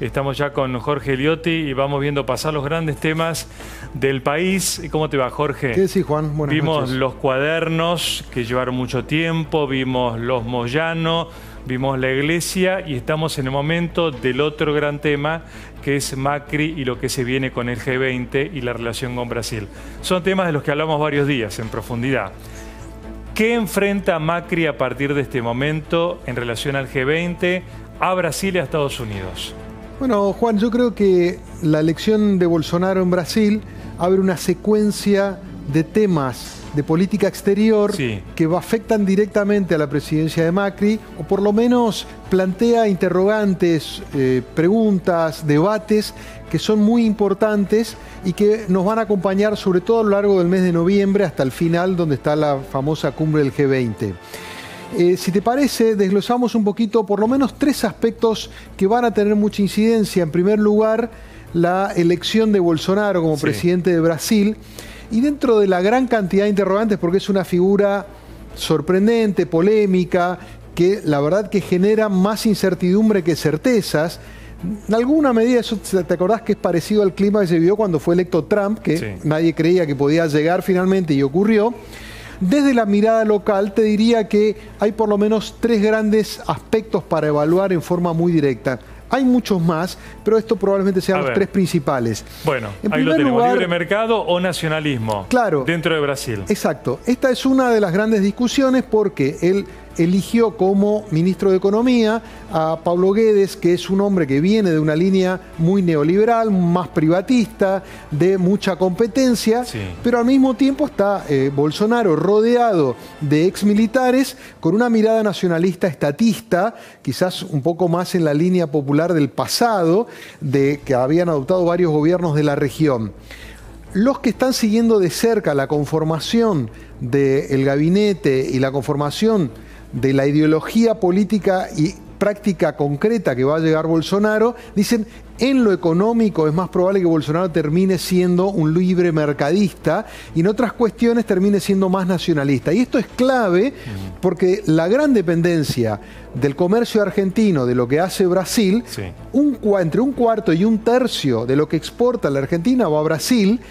Estamos ya con Jorge Eliotti y vamos viendo pasar los grandes temas del país. ¿Cómo te va, Jorge? ¿Qué decís, Juan? Buenas Vimos noches. los cuadernos que llevaron mucho tiempo, vimos los Moyano, vimos la iglesia y estamos en el momento del otro gran tema que es Macri y lo que se viene con el G20 y la relación con Brasil. Son temas de los que hablamos varios días en profundidad. ¿Qué enfrenta Macri a partir de este momento en relación al G20, a Brasil y a Estados Unidos? Bueno, Juan, yo creo que la elección de Bolsonaro en Brasil abre una secuencia de temas de política exterior que afectan directamente a la presidencia de Macri, o por lo menos plantea interrogantes, preguntas, debates que son muy importantes y que nos van a acompañar sobre todo a lo largo del mes de noviembre hasta el final, donde está la famosa cumbre del G20. Si te parece, desglosamos un poquito por lo menos tres aspectos que van a tener mucha incidencia. En primer lugar, la elección de Bolsonaro como presidente de Brasil. Y dentro de la gran cantidad de interrogantes, porque es una figura sorprendente, polémica, que la verdad que genera más incertidumbre que certezas. En alguna medida, eso te acordás que es parecido al clima que se vivió cuando fue electo Trump, que nadie creía que podía llegar finalmente y ocurrió. Desde la mirada local te diría que hay por lo menos tres grandes aspectos para evaluar en forma muy directa. Hay muchos más, pero esto probablemente sean los tres principales. Bueno, ahí lo tenemos, libre mercado o nacionalismo dentro de Brasil. Exacto. Esta es una de las grandes discusiones porque él eligió como ministro de Economía a Paulo Guedes, que es un hombre que viene de una línea muy neoliberal, más privatista, de mucha competencia, pero al mismo tiempo está Bolsonaro rodeado de exmilitares con una mirada nacionalista estatista, quizás un poco más en la línea popular del pasado, que habían adoptado varios gobiernos de la región. Los que están siguiendo de cerca la conformación del gabinete y la conformación de la ideología política y práctica concreta que va a llegar Bolsonaro, dicen en lo económico es más probable que Bolsonaro termine siendo un libre mercadista y en otras cuestiones termine siendo más nacionalista. Y esto es clave porque la gran dependencia del comercio argentino de lo que hace Brasil, entre un cuarto y un tercio de lo que exporta la Argentina va a Brasil,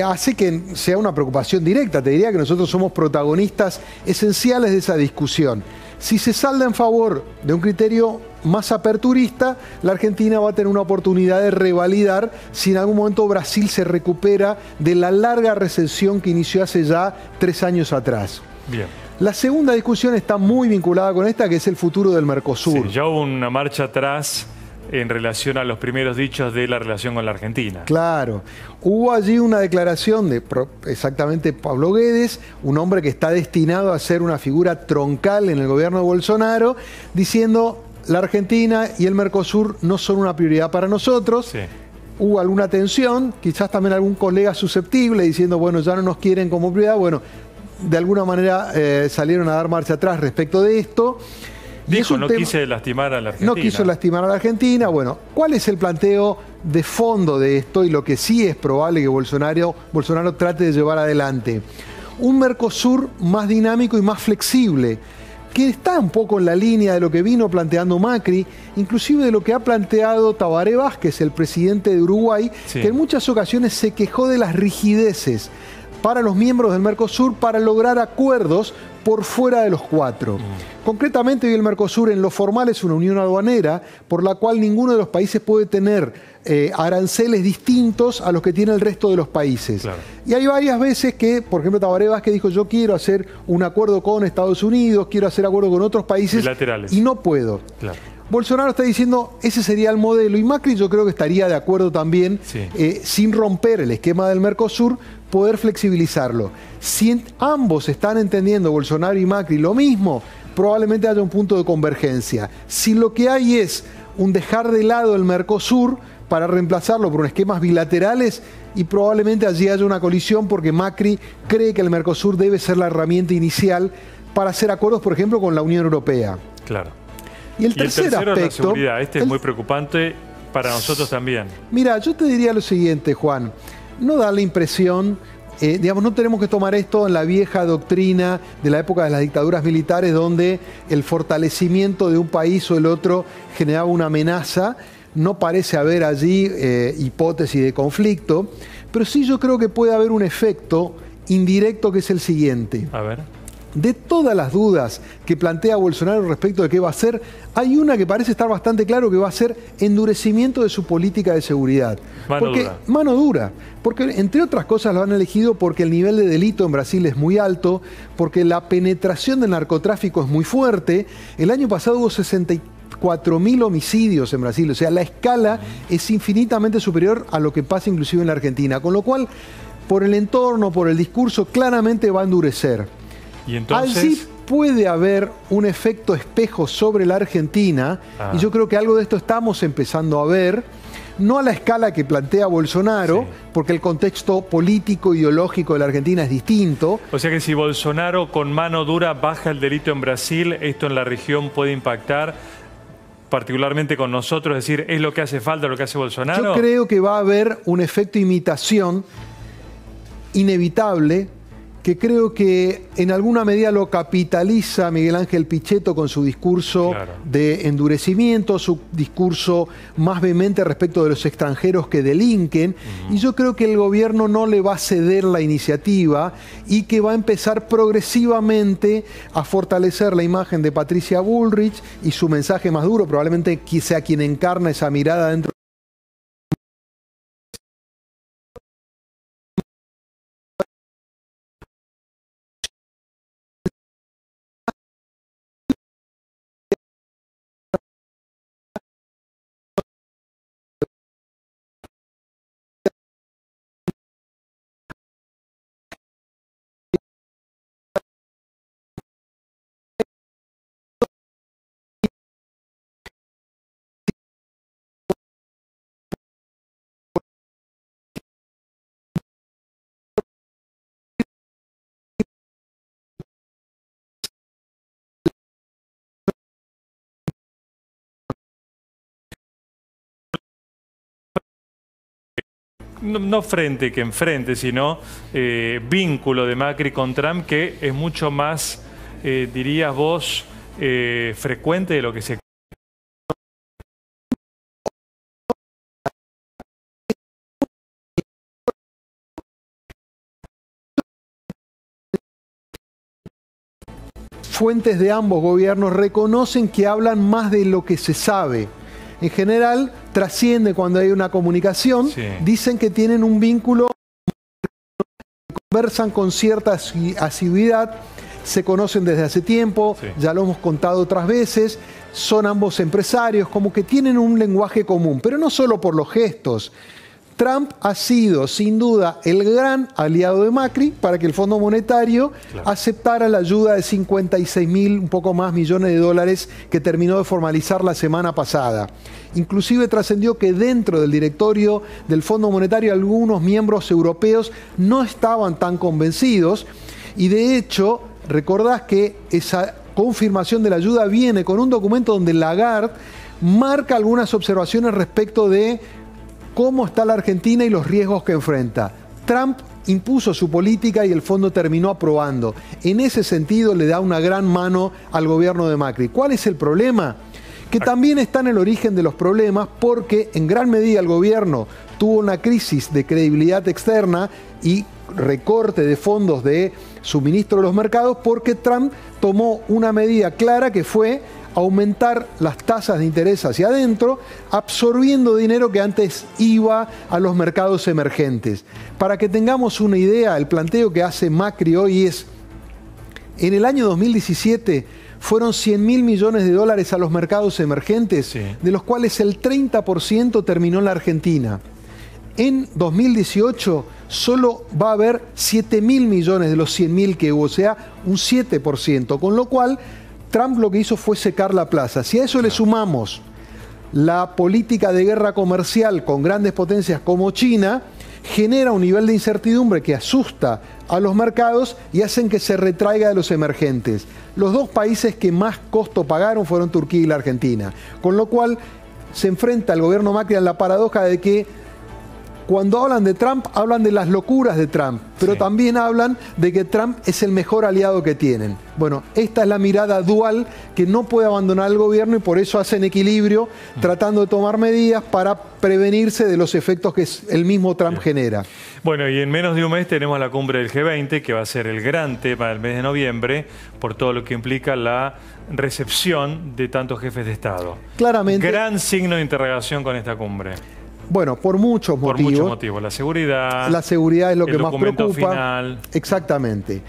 hace que sea una preocupación directa. Te diría que nosotros somos protagonistas esenciales de esa discusión. Si se salda en favor de un criterio más aperturista, la Argentina va a tener una oportunidad de revalidar si en algún momento Brasil se recupera de la larga recesión que inició hace ya 3 años atrás. Bien. La segunda discusión está muy vinculada con esta, que es el futuro del Mercosur. Ya hubo una marcha atrás en relación a los primeros dichos de la relación con la Argentina. Claro. Hubo allí una declaración de exactamente Paulo Guedes, un hombre que está destinado a ser una figura troncal en el gobierno de Bolsonaro, diciendo la Argentina y el Mercosur no son una prioridad para nosotros. Hubo alguna tensión, quizás también algún colega susceptible diciendo, bueno, ya no nos quieren como prioridad. Bueno, de alguna manera salieron a dar marcha atrás respecto de esto. Dijo, no quise lastimar a la Argentina. No quiso lastimar a la Argentina. Bueno, ¿cuál es el planteo de fondo de esto y lo que sí es probable que Bolsonaro trate de llevar adelante? Un Mercosur más dinámico y más flexible, que está un poco en la línea de lo que vino planteando Macri, inclusive de lo que ha planteado Tabaré Vázquez, el presidente de Uruguay, que en muchas ocasiones se quejó de las rigideces para los miembros del Mercosur para lograr acuerdos por fuera de los 4. Concretamente, hoy el Mercosur en lo formal es una unión aduanera por la cual ninguno de los países puede tener aranceles distintos a los que tiene el resto de los países. Y hay varias veces que, por ejemplo, Tabaré Vázquez dijo, yo quiero hacer un acuerdo con Estados Unidos, quiero hacer acuerdo con otros países y no puedo. Bolsonaro está diciendo, ese sería el modelo, y Macri yo creo que estaría de acuerdo también, sin romper el esquema del Mercosur, poder flexibilizarlo. Si ambos están entendiendo, Bolsonaro y Macri, lo mismo, probablemente haya un punto de convergencia. Si lo que hay es un dejar de lado el Mercosur para reemplazarlo por esquemas bilaterales, y probablemente allí haya una colisión porque Macri cree que el Mercosur debe ser la herramienta inicial para hacer acuerdos, por ejemplo, con la Unión Europea. Y el tercer aspecto es la seguridad. Este es muy preocupante para nosotros también. Mira, yo te diría lo siguiente, Juan. No da la impresión, digamos, no tenemos que tomar esto en la vieja doctrina de la época de las dictaduras militares donde el fortalecimiento de un país o el otro generaba una amenaza. no parece haber allí hipótesis de conflicto, pero sí yo creo que puede haber un efecto indirecto que es el siguiente. A ver. De todas las dudas que plantea Bolsonaro respecto de qué va a hacer, hay una que parece estar bastante claro, que va a ser endurecimiento de su política de seguridad. Mano dura. Porque, entre otras cosas, lo han elegido porque el nivel de delito en Brasil es muy alto, porque la penetración del narcotráfico es muy fuerte. El año pasado hubo 64.000 homicidios en Brasil, o sea, la escala es infinitamente superior a lo que pasa inclusive en la Argentina, con lo cual, por el entorno, por el discurso, claramente va a endurecer. Y entonces así puede haber un efecto espejo sobre la Argentina, y yo creo que algo de esto estamos empezando a ver, no a la escala que plantea Bolsonaro, porque el contexto político, ideológico de la Argentina es distinto. O sea que si Bolsonaro con mano dura baja el delito en Brasil, esto en la región puede impactar particularmente con nosotros, es decir, ¿es lo que hace falta, lo que hace Bolsonaro? Yo creo que va a haber un efecto imitación inevitable, que creo que en alguna medida lo capitaliza Miguel Ángel Pichetto con su discurso de endurecimiento, su discurso más vehemente respecto de los extranjeros que delinquen, y yo creo que el gobierno no le va a ceder la iniciativa y que va a empezar progresivamente a fortalecer la imagen de Patricia Bullrich y su mensaje más duro, probablemente sea quien encarna esa mirada dentro. No frente que enfrente, sino vínculo de Macri con Trump, que es mucho más, dirías vos, frecuente de lo que se... Fuentes de ambos gobiernos reconocen que hablan más de lo que se sabe. En general, trasciende cuando hay una comunicación, dicen que tienen un vínculo, conversan con cierta asiduidad, se conocen desde hace tiempo, ya lo hemos contado otras veces, son ambos empresarios, como que tienen un lenguaje común, pero no solo por los gestos. Trump ha sido, sin duda, el gran aliado de Macri para que el Fondo Monetario aceptara la ayuda de 56.000, un poco más, millones de dólares que terminó de formalizar la semana pasada. Inclusive trascendió que dentro del directorio del Fondo Monetario algunos miembros europeos no estaban tan convencidos y de hecho, recordás que esa confirmación de la ayuda viene con un documento donde Lagarde marca algunas observaciones respecto de cómo está la Argentina y los riesgos que enfrenta. Trump impuso su política y el fondo terminó aprobando. En ese sentido le da una gran mano al gobierno de Macri. ¿Cuál es el problema? Que también está en el origen de los problemas porque en gran medida el gobierno tuvo una crisis de credibilidad externa y recorte de fondos de suministro de los mercados porque Trump tomó una medida clara que fue aumentar las tasas de interés hacia adentro, absorbiendo dinero que antes iba a los mercados emergentes. Para que tengamos una idea, el planteo que hace Macri hoy es, en el año 2017 fueron 100.000 millones de dólares a los mercados emergentes, de los cuales el 30% terminó en la Argentina. En 2018 solo va a haber 7.000 millones de los 100.000 que hubo, o sea, un 7%, con lo cual Trump lo que hizo fue secar la plaza. Si a eso le sumamos la política de guerra comercial con grandes potencias como China, genera un nivel de incertidumbre que asusta a los mercados y hacen que se retraiga de los emergentes. Los dos países que más costo pagaron fueron Turquía y la Argentina, con lo cual se enfrenta el gobierno Macri a la paradoja de que Cuando hablan de Trump, hablan de las locuras de Trump, pero también hablan de que Trump es el mejor aliado que tienen. Bueno, esta es la mirada dual que no puede abandonar el gobierno y por eso hacen equilibrio, tratando de tomar medidas para prevenirse de los efectos que el mismo Trump genera. Bueno, y en menos de un mes tenemos la cumbre del G20, que va a ser el gran tema del mes de noviembre, por todo lo que implica la recepción de tantos jefes de Estado. Claramente. Gran signo de interrogación con esta cumbre. Bueno, por muchos motivos. Por muchos motivos. La seguridad. La seguridad es lo que más preocupa. Final. Exactamente.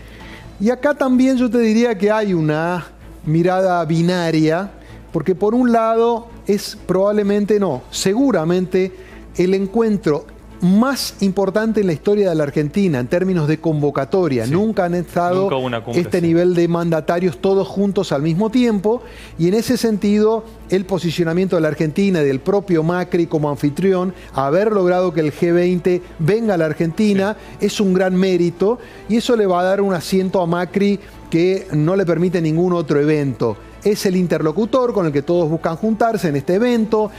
Y acá también yo te diría que hay una mirada binaria, porque por un lado es probablemente, no, seguramente el encuentro más importante en la historia de la Argentina en términos de convocatoria. Sí. Nunca han estado este nivel de mandatarios todos juntos al mismo tiempo, y en ese sentido el posicionamiento de la Argentina y del propio Macri como anfitrión, haber logrado que el G20 venga a la Argentina, es un gran mérito, y eso le va a dar un asiento a Macri que no le permite ningún otro evento. Es el interlocutor con el que todos buscan juntarse en este evento,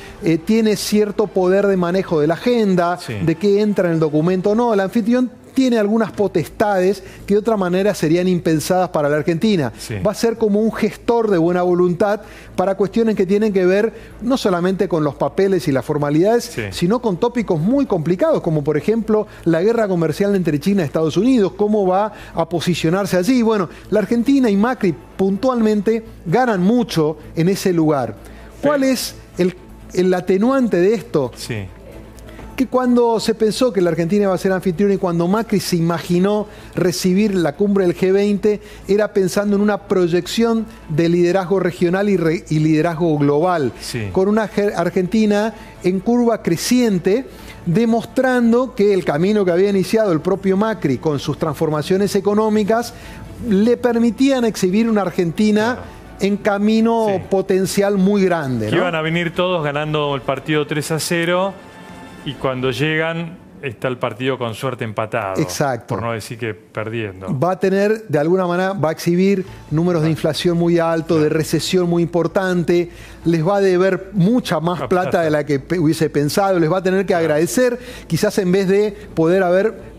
tiene cierto poder de manejo de la agenda, de qué entra en el documento o no. El anfitrión tiene algunas potestades que de otra manera serían impensadas para la Argentina. Va a ser como un gestor de buena voluntad para cuestiones que tienen que ver no solamente con los papeles y las formalidades, sino con tópicos muy complicados, como por ejemplo la guerra comercial entre China y Estados Unidos, cómo va a posicionarse allí. Bueno, la Argentina y Macri puntualmente ganan mucho en ese lugar. ¿Cuál es el atenuante de esto? Que cuando se pensó que la Argentina iba a ser anfitrión y cuando Macri se imaginó recibir la cumbre del G20, era pensando en una proyección de liderazgo regional y liderazgo global, con una Argentina en curva creciente, demostrando que el camino que había iniciado el propio Macri con sus transformaciones económicas le permitían exhibir una Argentina en camino potencial muy grande, ¿no? Que iban a venir todos ganando el partido 3-0 y cuando llegan está el partido con suerte empatado. Exacto. Por no decir que perdiendo. Va a tener, de alguna manera, va a exhibir números de inflación muy altos, de recesión muy importante, les va a deber mucha más plata de la que hubiese pensado, les va a tener que agradecer, quizás en vez de poder haber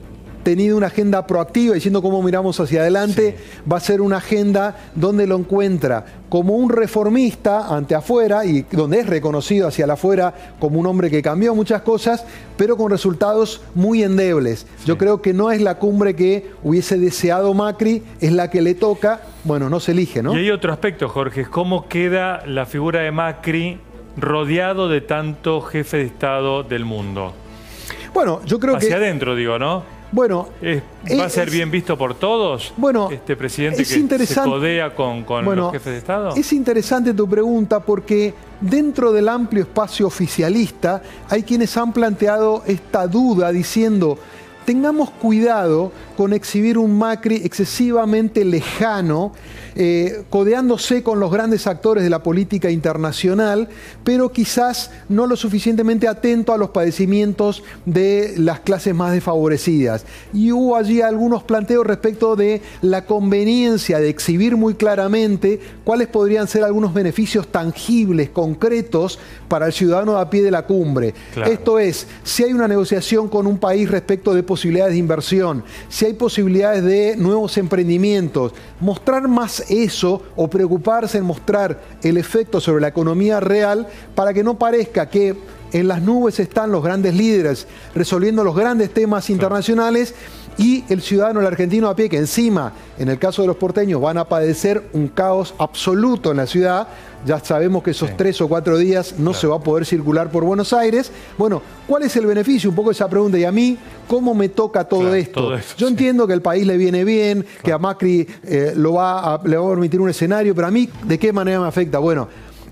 tenido una agenda proactiva diciendo cómo miramos hacia adelante, va a ser una agenda donde lo encuentra como un reformista ante afuera y donde es reconocido hacia la afuera como un hombre que cambió muchas cosas, pero con resultados muy endebles. Yo creo que no es la cumbre que hubiese deseado Macri, es la que le toca, bueno, no se elige, ¿no? Y hay otro aspecto, Jorge, ¿cómo queda la figura de Macri rodeado de tantos jefes de Estado del mundo? Bueno, yo creo que... Hacia adentro, digo, ¿no? Bueno, ¿va a ser bien visto por todos? Bueno, este presidente que se codea con los jefes de Estado. Es interesante tu pregunta porque dentro del amplio espacio oficialista hay quienes han planteado esta duda diciendo: tengamos cuidado con exhibir un Macri excesivamente lejano, codeándose con los grandes actores de la política internacional, pero quizás no lo suficientemente atento a los padecimientos de las clases más desfavorecidas. Y hubo allí algunos planteos respecto de la conveniencia de exhibir muy claramente cuáles podrían ser algunos beneficios tangibles, concretos, para el ciudadano a pie de la cumbre. Claro. Esto es, si hay una negociación con un país respecto de posibilidades de inversión, si hay posibilidades de nuevos emprendimientos, mostrar más eso o preocuparse en mostrar el efecto sobre la economía real para que no parezca que en las nubes están los grandes líderes resolviendo los grandes temas internacionales y el ciudadano, el argentino a pie, que encima, en el caso de los porteños, van a padecer un caos absoluto en la ciudad. Ya sabemos que esos 3 o 4 días no se va a poder circular por Buenos Aires. Bueno, ¿cuál es el beneficio? Un poco esa pregunta. Y a mí, ¿cómo me toca todo esto? Yo entiendo que el país le viene bien, que a Macri le va a permitir un escenario, pero a mí, ¿de qué manera me afecta? Bueno,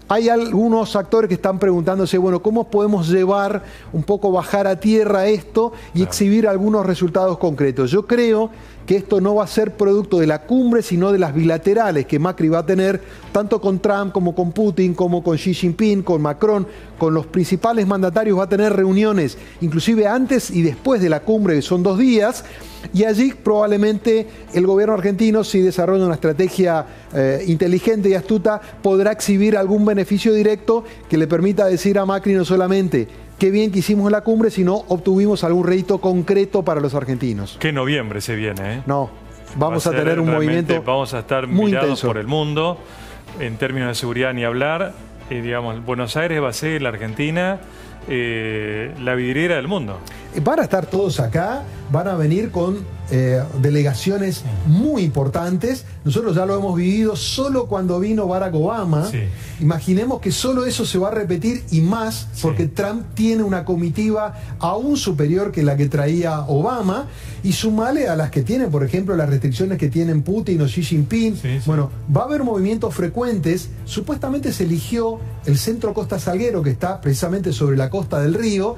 hay algunos actores que están preguntándose, bueno, ¿cómo podemos llevar un poco, bajar a tierra esto y exhibir algunos resultados concretos? Yo creo que esto no va a ser producto de la cumbre, sino de las bilaterales que Macri va a tener, tanto con Trump como con Putin, como con Xi Jinping, con Macron, con los principales mandatarios. Va a tener reuniones, inclusive antes y después de la cumbre, que son 2 días, y allí probablemente el gobierno argentino, si desarrolla una estrategia inteligente y astuta, podrá exhibir algún beneficio directo que le permita decir a Macri no solamente qué bien que hicimos la cumbre si no obtuvimos algún rédito concreto para los argentinos. Qué noviembre se viene, ¿eh? No, vamos a tener un movimiento vamos a estar muy mirados intenso por el mundo, en términos de seguridad ni hablar. Digamos, Buenos Aires va a ser la Argentina, la vidriera del mundo. Van a estar todos acá, van a venir con delegaciones muy importantes. Nosotros ya lo hemos vivido solo cuando vino Barack Obama. Sí. Imaginemos que solo eso se va a repetir y más, porque Trump tiene una comitiva aún superior que la que traía Obama, y sumale a las que tienen, por ejemplo, las restricciones que tienen Putin o Xi Jinping. Bueno, va a haber movimientos frecuentes. Supuestamente se eligió el centro Costa Salguero, que está precisamente sobre la costa del río,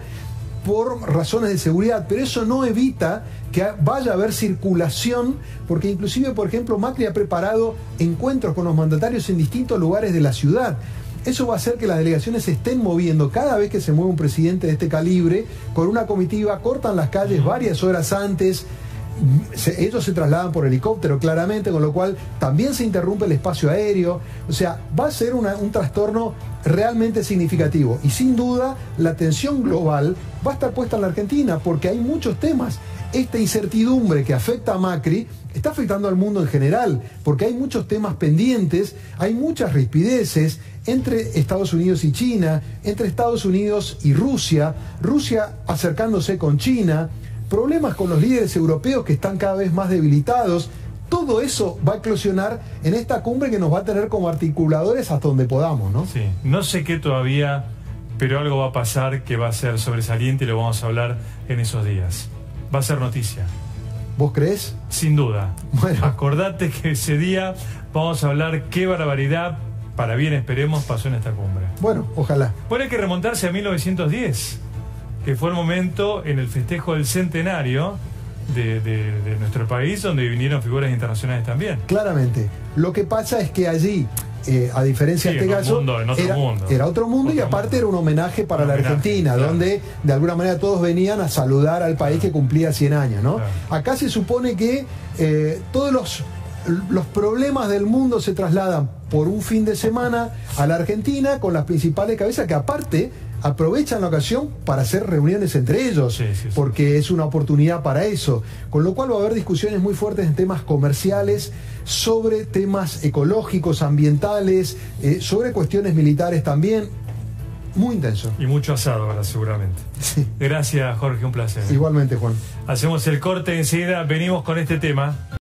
por razones de seguridad, pero eso no evita que vaya a haber circulación, porque inclusive, por ejemplo, Macri ha preparado encuentros con los mandatarios en distintos lugares de la ciudad. Eso va a hacer que las delegaciones se estén moviendo cada vez que se mueve un presidente de este calibre, con una comitiva, cortan las calles varias horas antes. Ellos se trasladan por helicóptero, claramente, con lo cual también se interrumpe el espacio aéreo. O sea, va a ser un trastorno realmente significativo. Y sin duda, la atención global va a estar puesta en la Argentina, porque hay muchos temas. Esta incertidumbre que afecta a Macri está afectando al mundo en general, porque hay muchos temas pendientes, hay muchas rispideces entre Estados Unidos y China, entre Estados Unidos y Rusia, Rusia acercándose con China, problemas con los líderes europeos que están cada vez más debilitados. Todo eso va a eclosionar en esta cumbre que nos va a tener como articuladores hasta donde podamos, ¿no? Sí, no sé qué todavía, pero algo va a pasar que va a ser sobresaliente y lo vamos a hablar en esos días. Va a ser noticia. ¿Vos crees? Sin duda. Bueno. Acordate que ese día vamos a hablar qué barbaridad, para bien esperemos, pasó en esta cumbre. Bueno, ojalá. Bueno, hay que remontarse a 1910, que fue el momento en el festejo del centenario de nuestro país, donde vinieron figuras internacionales también. Claramente. Lo que pasa es que allí, a diferencia de este caso, era otro mundo, y aparte era un homenaje para la Argentina, claro, donde de alguna manera todos venían a saludar al país que cumplía 100 años, ¿no? Claro. Acá se supone que todos los problemas del mundo se trasladan por un fin de semana a la Argentina, con las principales cabezas que aparte aprovechan la ocasión para hacer reuniones entre ellos, porque es una oportunidad para eso. Con lo cual va a haber discusiones muy fuertes en temas comerciales, sobre temas ecológicos, ambientales, sobre cuestiones militares también. Muy intenso. Y mucho asado ahora, seguramente. Sí. Gracias, Jorge, un placer. Igualmente, Juan. Hacemos el corte, enseguida venimos con este tema.